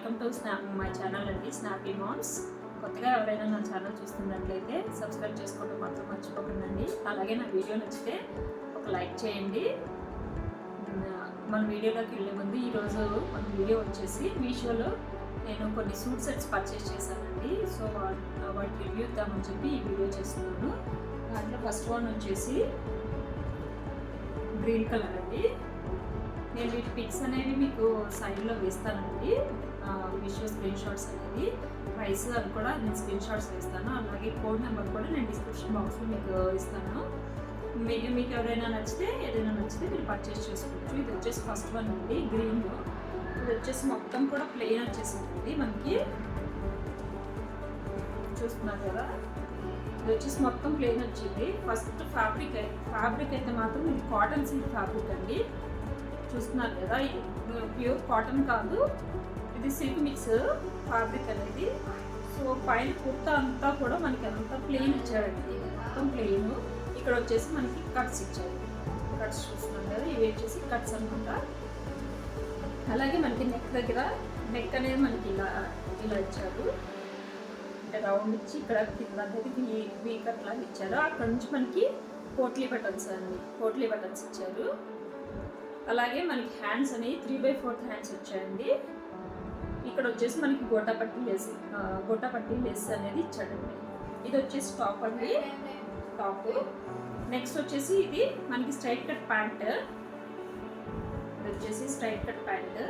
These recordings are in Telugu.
వెల్కమ్ టు మై ఛానల్ అండి, స్నాపీ మామ్స్. కొత్తగా ఎవరైనా నా ఛానల్ చూస్తున్నట్లయితే సబ్స్క్రైబ్ చేసుకోవడం మాత్రం మర్చిపోకండి. అలాగే నా వీడియో నచ్చితే ఒక లైక్ చేయండి. మన వీడియోలోకి వెళ్ళే ముందు ఈరోజు మన వీడియో వచ్చేసి మీషోలో నేను కొన్ని సూట్ సెట్స్ పర్చేస్ చేశానండి. సో వాటి రివ్యూ ఇద్దామని చెప్పి ఈ వీడియో చేస్తున్నాను. దాంట్లో ఫస్ట్ వన్ వచ్చేసి గ్రీన్ కలర్ అండి. నేను వీటి పిక్స్ అనేవి మీకు సైడ్లో వేస్తానండి, మీషో స్క్రీన్ షాట్స్ అనేది, ప్రైస్ అది కూడా నేను స్క్రీన్ షాట్స్ వేస్తాను. అలాగే కోడ్ నెంబర్ కూడా నేను డిస్క్రిప్షన్ బాక్స్లో మీకు ఇస్తాను. మీకు ఎవరైనా నచ్చితే ఏదైనా నచ్చితే మీరు పర్చేస్ చేసుకోవచ్చు. ఇది వచ్చేసి ఫస్ట్ వన్ అండి, గ్రీన్లో. ఇది వచ్చేసి మొత్తం కూడా ప్లెయిన్ వచ్చేసింది. మనకి చూస్తున్నారు కదా, ఇది వచ్చేసి మొత్తం ప్లెయిన్ వచ్చింది. ఫస్ట్ ఫ్యాబ్రిక్ అయితే మాత్రం ఇది కాటన్ సిల్క్ ఫ్యాబ్రిక్ అండి. చూస్తున్నారు కదా, ప్యూర్ కాటన్ కాదు, ఇది సిల్క్ మిక్స్ ఫ్యాబ్రిక్ అనేది. సో పైన కుర్తా అంతా కూడా మనకి అంతా ప్లెయిన్ ఇచ్చారండి, మొత్తం ప్లెయిన్. ఇక్కడ వచ్చేసి మనకి కట్స్ ఇచ్చారు. కట్స్ చూస్తున్నాం కదా, ఇవి వచ్చేసి కట్స్ అనమాట. అలాగే మనకి నెక్ అనేది మనకి ఇలా ఇచ్చారు, అంటే రౌండ్ ఇచ్చి ఇక్కడ కింద అనేది వీ కట్ లాగా ఇచ్చారు. అక్కడ నుంచి మనకి పోట్లీ బటన్స్ ఇచ్చారు. అలాగే మనకి హ్యాండ్స్ అనేవి 3/4 హ్యాండ్స్ వచ్చాయండి. ఇక్కడ వచ్చేసి మనకి గొట్టపట్టి లేస్ అనేది ఇచ్చాడండి. ఇది వచ్చేసి టాప్ అండి, టాప్. నెక్స్ట్ వచ్చేసి ఇది మనకి స్ట్రైట్ కట్ ప్యాంట్. ఇది వచ్చేసి స్ట్రైట్ కట్ ప్యాంట్.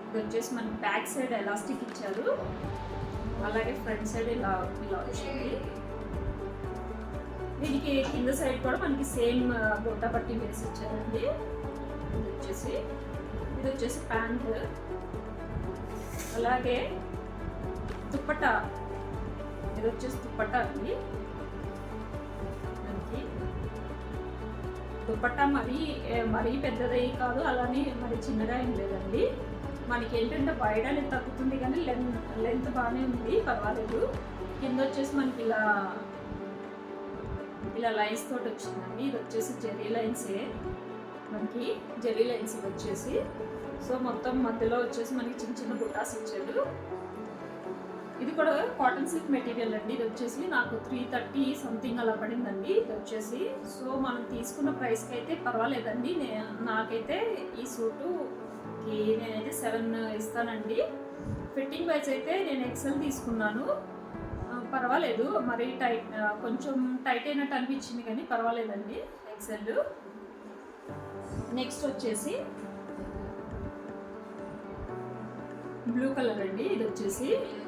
ఇది వచ్చేసి మనకి బ్యాక్ సైడ్ ఎలాస్టిక్ ఇచ్చారు. అలాగే ఫ్రంట్ సైడ్ ఇలా వచ్చింది. దీనికి కింద సైడ్ కూడా మనకి సేమ్ గొట్టపట్టి వేసి ఇచ్చారండి. ఇది వచ్చేసి ప్యాంట్. అలాగే దుప్పట్టా, ఇది వచ్చేసి దుప్పట్టా అండి. మనకి దుప్పట్టా మరీ పెద్దది కాదు, అలానే మరి చిన్నగా ఏం లేదండి. మనకి ఏంటంటే బయట అనేది తగ్గుతుంది కానీ లెంత్ బాగానే ఉంది, పర్వాలేదు. కింద వచ్చేసి మనకి ఇలా లైన్స్ తోటి వచ్చిందండి. ఇది వచ్చేసి జెర్రీ లైన్సే, మనకి జెర్రీ లైన్స్ వచ్చేసి. సో మొత్తం మధ్యలో వచ్చేసి మనకి చిన్న చిన్న బుట్టాస్ ఇచ్చాడు. ఇది కూడా కాటన్ సిల్క్ మెటీరియల్ అండి. ఇది వచ్చేసి నాకు 330 సంథింగ్ అలా పడిందండి. ఇది వచ్చేసి సో మనం తీసుకున్న ప్రైస్కి అయితే పర్వాలేదండి. నాకైతే ఈ సూటుకి నేనైతే 7 ఇస్తానండి. ఫిట్టింగ్ వైజ్ అయితే నేను ఎక్సెల్ తీసుకున్నాను, పర్వాలేదు. మరి కొంచెం టైట్ అయినట్టు అనిపించింది కానీ పర్వాలేదండి ఎక్సెల్. నెక్స్ట్ వచ్చేసి బ్లూ కలర్ అండి. ఇది వచ్చేసి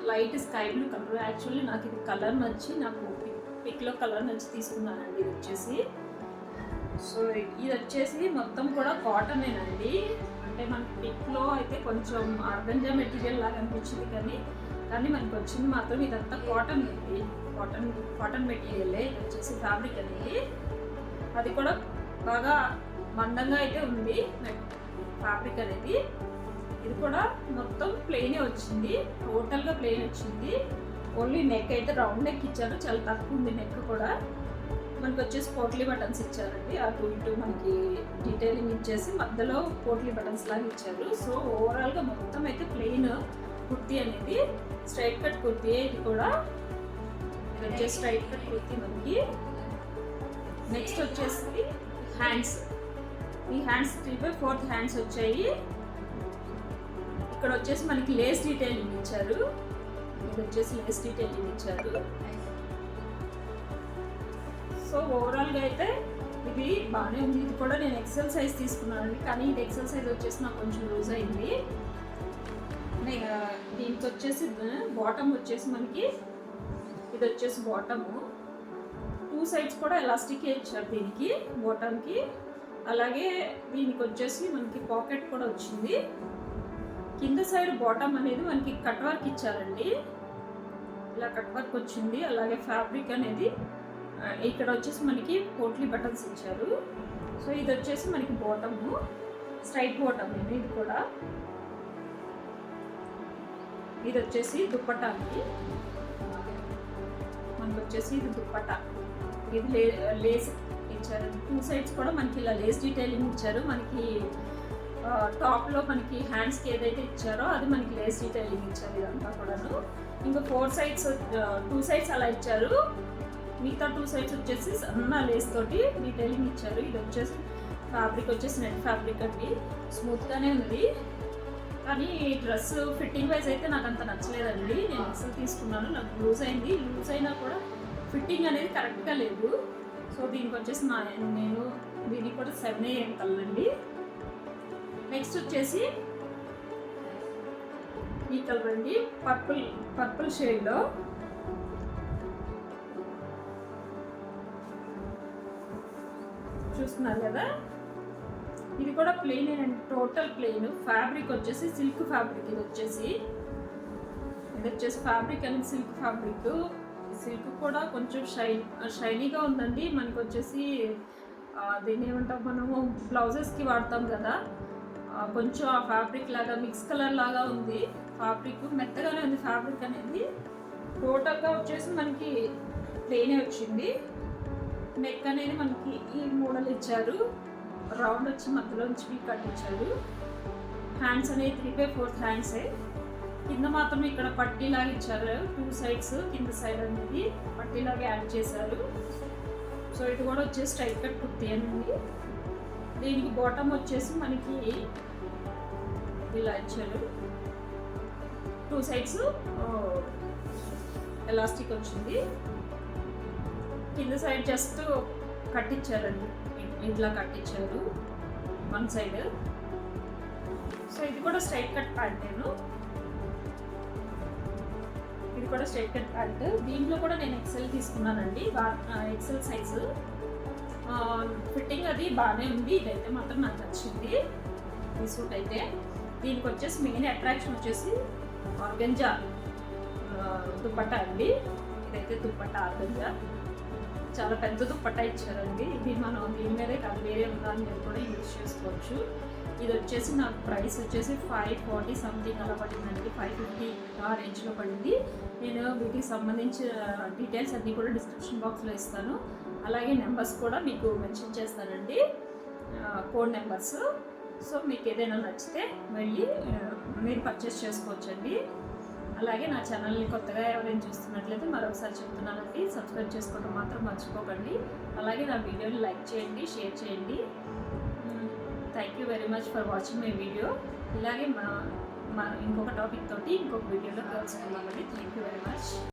light sky blue colour. Actually నాకు ఇది కలర్ నచ్చి, నాకు పిక్లో కలర్ నచ్చి తీసుకున్నానండి. ఇది వచ్చేసి సో ఇది వచ్చేసి మొత్తం కూడా కాటనేనండి. అంటే మనకి పిక్లో అయితే కొంచెం ఆర్గంజా మెటీరియల్ లాగా అనిపించింది కానీ మనకి వచ్చింది మాత్రం ఇదంతా కాటన్ అండి. Cotton material. ఇది వచ్చేసి ఫ్యాబ్రిక్ అనేది, అది కూడా బాగా మందంగా అయితే ఉంది ఫ్యాబ్రిక్ అనేది. ఇది కూడా మొత్తం ప్లెయినే వచ్చింది, టోటల్గా ప్లెయిన్ వచ్చింది. ఓన్లీ నెక్ అయితే రౌండ్ నెక్ ఇచ్చారు, చాలా తక్కువ ఉంది నెక్ కూడా. మనకి వచ్చేసి పోట్లీ బటన్స్ ఇచ్చారండి, అటు ఇటు మనకి డీటెయిలింగ్ ఇచ్చేసి మధ్యలో పోట్లీ బటన్స్ లాగా ఇచ్చారు. సో ఓవరాల్గా మొత్తం అయితే ప్లెయిన్ కుర్తీ అనేది. స్ట్రైట్ కట్ కుర్తీ ఇది కూడా. ఇది వచ్చేసి స్ట్రైట్ కట్ కుర్తీ మనకి. నెక్స్ట్ వచ్చేసి హ్యాండ్స్. ఈ హ్యాండ్స్ 3/4 హ్యాండ్స్ వచ్చాయి. ఇక్కడ వచ్చేసి మనకి లేస్ డీటెయిలింగ్ ఇచ్చారు. ఇది వచ్చేసి లేస్ డీటెయిలింగ్ ఇచ్చారు. సో ఓవరాల్గా అయితే ఇది బాగానే ఉంది. ఇది కూడా నేను ఎక్సెల్ సైజ్ తీసుకున్నానండి, కానీ ఇది ఎక్సెల్ సైజ్ వచ్చేసి నాకు కొంచెం లూజ్ అయింది. దీనికి వచ్చేసి బాటమ్ వచ్చేసి మనకి ఇది వచ్చేసి బాటము. 2 సైడ్స్ కూడా ఎలాస్టిక్ ఇచ్చారు దీనికి బాటమ్కి. అలాగే దీనికి వచ్చేసి మనకి పాకెట్ కూడా వచ్చింది. కింద సైడ్ బాటమ్ అనేది మనకి కట్ వర్క్ ఇచ్చారండి, ఇలా కట్ వర్క్ వచ్చింది. అలాగే ఫ్యాబ్రిక్ అనేది ఇక్కడ వచ్చేసి మనకి పోట్లీ బటన్స్ ఇచ్చారు. సో ఇది వచ్చేసి మనకి బాటము, స్ట్రైట్ బాటమ్ ఇది కూడా. ఇది వచ్చేసి దుప్పట్టా అండి. మనకు వచ్చేసి ఇది దుప్పట్టా, ఇది లేస్ ఇచ్చారు. 2 సైడ్స్ కూడా మనకి ఇలా లేస్ డీటెయిలింగ్ ఇచ్చారు. మనకి టాప్లో మనకి హ్యాండ్స్కి ఏదైతే ఇచ్చారో అది మనకి లేస్ డీటెయిలింగ్ ఇచ్చారు ఇదంతా కూడాను. ఇంకా 4 సైడ్స్ 2 సైడ్స్ అలా ఇచ్చారు, మిగతా 2 సైడ్స్ వచ్చేసి సన్న లేస్ తోటి డీటెయిలింగ్ ఇచ్చారు. ఇది వచ్చేసి ఫ్యాబ్రిక్ వచ్చేసి నెట్ ఫ్యాబ్రిక్ అండి, స్మూత్గానే ఉంది. కానీ డ్రెస్ ఫిట్టింగ్ వైజ్ అయితే నాకు అంత నచ్చలేదండి. నేను అసలు తీసుకున్నాను, నాకు లూజ్ అయింది. లూజ్ అయినా కూడా ఫిట్టింగ్ అనేది కరెక్ట్గా లేదు. సో దీనికి వచ్చేసి నేను దీనికి కూడా 7 AM కలర్ అండి. నెక్స్ట్ వచ్చేసి ఈ కలర్ అండి, పర్పుల్ షేడ్లో. చూస్తున్నారు కదా, ఇది కూడా ప్లెయిన్ అండి, టోటల్ ప్లెయిన్. ఫ్యాబ్రిక్ వచ్చేసి సిల్క్ ఫ్యాబ్రిక్. ఇది వచ్చేసి ఫ్యాబ్రిక్ అనేది సిల్క్ ఫ్యాబ్రిక్. సిల్క్ కూడా కొంచెం షైనీగా ఉందండి. మనకు వచ్చేసి దీన్ని ఏమంటాం, మనము బ్లౌజెస్కి వాడతాం కదా, కొంచెం ఆ ఫ్యాబ్రిక్ లాగా మిక్స్ కలర్ లాగా ఉంది. ఫ్యాబ్రిక్ మెత్తగానే ఉంది. ఫ్యాబ్రిక్ అనేది టోటల్గా వచ్చేసి మనకి ప్లెయినే వచ్చింది. నెక్ అనేది మనకి ఈ మోడల్ ఇచ్చారు, రౌండ్ వచ్చి మధ్యలో నుంచి వీ కట్ ఇచ్చారు. హ్యాండ్స్ అనేది 3/4 హ్యాండ్సే. కింద మాత్రం ఇక్కడ పట్టీలాగా ఇచ్చారు, 2 సైడ్స్. కింద సైడ్ అనేది పట్టీలాగా యాడ్ చేశారు. సో ఇది కూడా వచ్చేసి స్ట్రైట్ కట్ కుర్తీ అండి. దీనికి బాటమ్ వచ్చేసి మనకి ఇలా ఇచ్చారు, 2 సైడ్స్ ఎలాస్టిక్ వచ్చింది. కింద సైడ్ జస్ట్ కట్టించారండి, ఇట్లా కట్టించారు 1 సైడ్. సో ఇది కూడా స్ట్రైట్ కట్ ప్యాంట్. ఇది కూడా స్ట్రైట్ కట్ ప్యాంట్. దీంట్లో కూడా నేను ఎక్సెల్ తీసుకున్నానండి, ఎక్సెల్ సైజు. ఫిట్టింగ్ అది బాగానే ఉంది. ఇదైతే మాత్రం నాకు నచ్చింది ఈ సూట్ అయితే. దీనికి వచ్చేసి మెయిన్ అట్రాక్షన్ వచ్చేసి ఆర్గంజా దుప్పట్టా అండి. ఇదైతే దుప్పట్టా ఆర్గంజా, చాలా పెద్ద దుప్పట్టా ఇచ్చారండి. ఇది మనం దీని మీదే కాదు, వేరే దాని మీద కూడా యూజ్ చేసుకోవచ్చు. ఇది వచ్చేసి నాకు ప్రైస్ వచ్చేసి 540 సంథింగ్ అలా పడిందండి, 550 ఆ రేంజ్లో పడింది. నేను వీటికి సంబంధించిన డీటెయిల్స్ అన్నీ కూడా డిస్క్రిప్షన్ బాక్స్లో ఇస్తాను. అలాగే నెంబర్స్ కూడా మీకు మెన్షన్ చేస్తానండి, కోడ్ నెంబర్స్. సో మీకు ఏదైనా నచ్చితే వెళ్ళి మీరు పర్చేస్ చేసుకోవచ్చండి. అలాగే నా ఛానల్ని కొత్తగా ఎవరైనా చూస్తున్నట్లయితే మరొకసారి చెప్తున్నానండి, సబ్స్క్రైబ్ చేసుకోవడం మాత్రం మర్చిపోకండి. అలాగే నా వీడియోని లైక్ చేయండి, షేర్ చేయండి. Thank you very much for watching my video. ఇలాగే ఇంకొక టాపిక్ తోటి ఇంకొక వీడియోలో కలుసుకుందామండి. Thank you very much.